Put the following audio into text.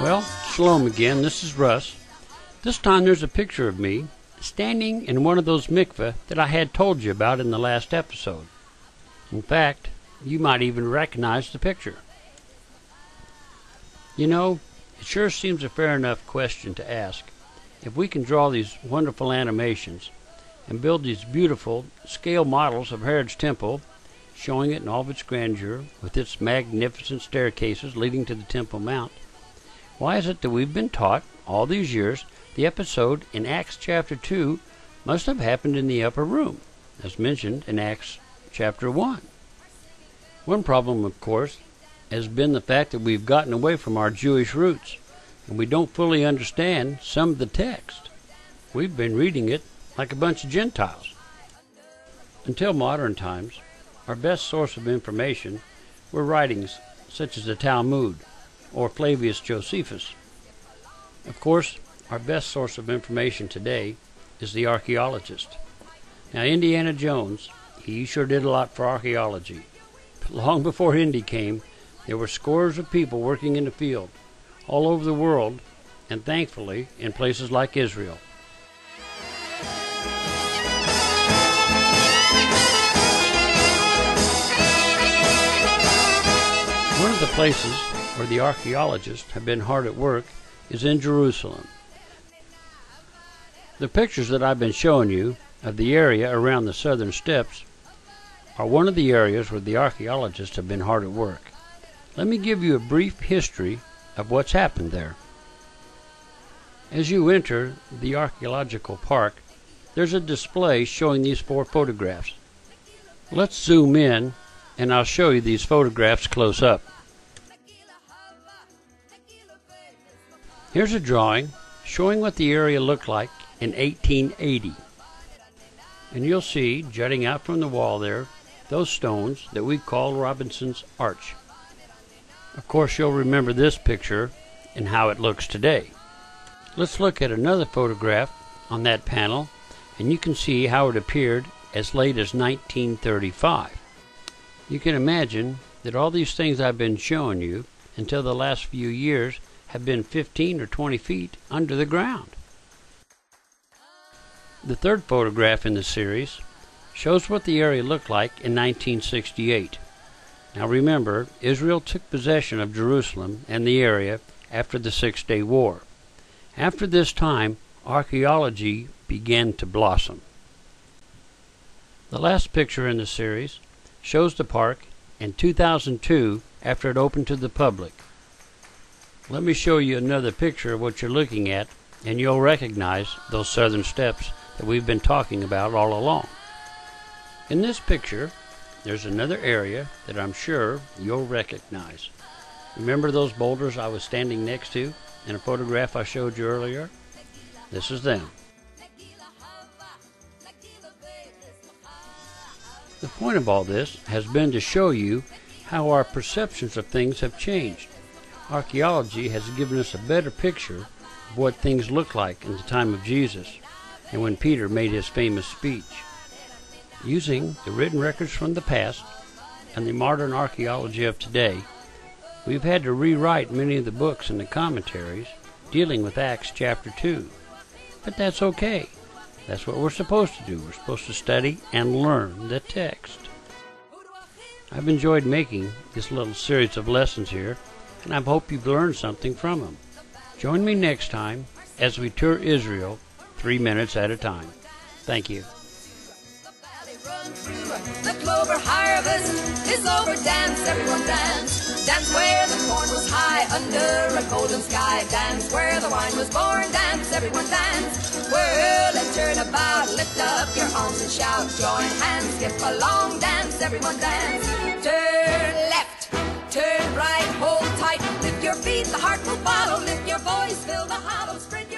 Well, shalom again, this is Russ. This time there's a picture of me standing in one of those mikveh that I had told you about in the last episode. In fact, you might even recognize the picture. You know, it sure seems a fair enough question to ask. If we can draw these wonderful animations and build these beautiful scale models of Herod's temple, showing it in all of its grandeur with its magnificent staircases leading to the Temple Mount, why is it that we've been taught all these years the episode in Acts chapter 2 must have happened in the upper room, as mentioned in Acts chapter 1? One problem, of course, has been the fact that we've gotten away from our Jewish roots, and we don't fully understand some of the text. We've been reading it like a bunch of Gentiles. Until modern times, our best source of information were writings such as the Talmud or Flavius Josephus. Of course, our best source of information today is the archaeologist. Now, Indiana Jones, he sure did a lot for archaeology. But long before Indy came, there were scores of people working in the field all over the world, and thankfully in places like Israel. One of the places where the archaeologists have been hard at work is in Jerusalem. The pictures that I've been showing you of the area around the southern steps are one of the areas where the archaeologists have been hard at work. Let me give you a brief history of what's happened there. As you enter the archaeological park, there's a display showing these 4 photographs. Let's zoom in and I'll show you these photographs close up. Here's a drawing showing what the area looked like in 1880. And you'll see, jutting out from the wall there, those stones that we call Robinson's Arch. Of course, you'll remember this picture and how it looks today. Let's look at another photograph on that panel, and you can see how it appeared as late as 1935. You can imagine that all these things I've been showing you until the last few years have been 15 or 20 feet under the ground. The third photograph in the series shows what the area looked like in 1968. Now remember, Israel took possession of Jerusalem and the area after the 6-Day War. After this time, archaeology began to blossom. The last picture in the series shows the park in 2002 after it opened to the public. Let me show you another picture of what you're looking at, and you'll recognize those southern steps that we've been talking about all along. In this picture, there's another area that I'm sure you'll recognize. Remember those boulders I was standing next to in a photograph I showed you earlier? This is them. The point of all this has been to show you how our perceptions of things have changed. Archaeology has given us a better picture of what things looked like in the time of Jesus and when Peter made his famous speech. Using the written records from the past and the modern archaeology of today, we've had to rewrite many of the books and the commentaries dealing with Acts chapter 2. But that's okay. That's what we're supposed to do. We're supposed to study and learn the text. I've enjoyed making this little series of lessons here, and I hope you've learned something from them. Join me next time as we tour Israel 3 minutes at a time. Thank you. The clover harvest is over, dance, everyone dance. Dance where the corn was high under a golden sky. Dance where the wine was born, dance, everyone dance. Whirl and turn about, lift up your arms and shout. Join hands, skip along, dance, everyone dance. Turn left, turn right, hold tight. Lift your feet, the heart will follow. Lift your voice, fill the hollow, spread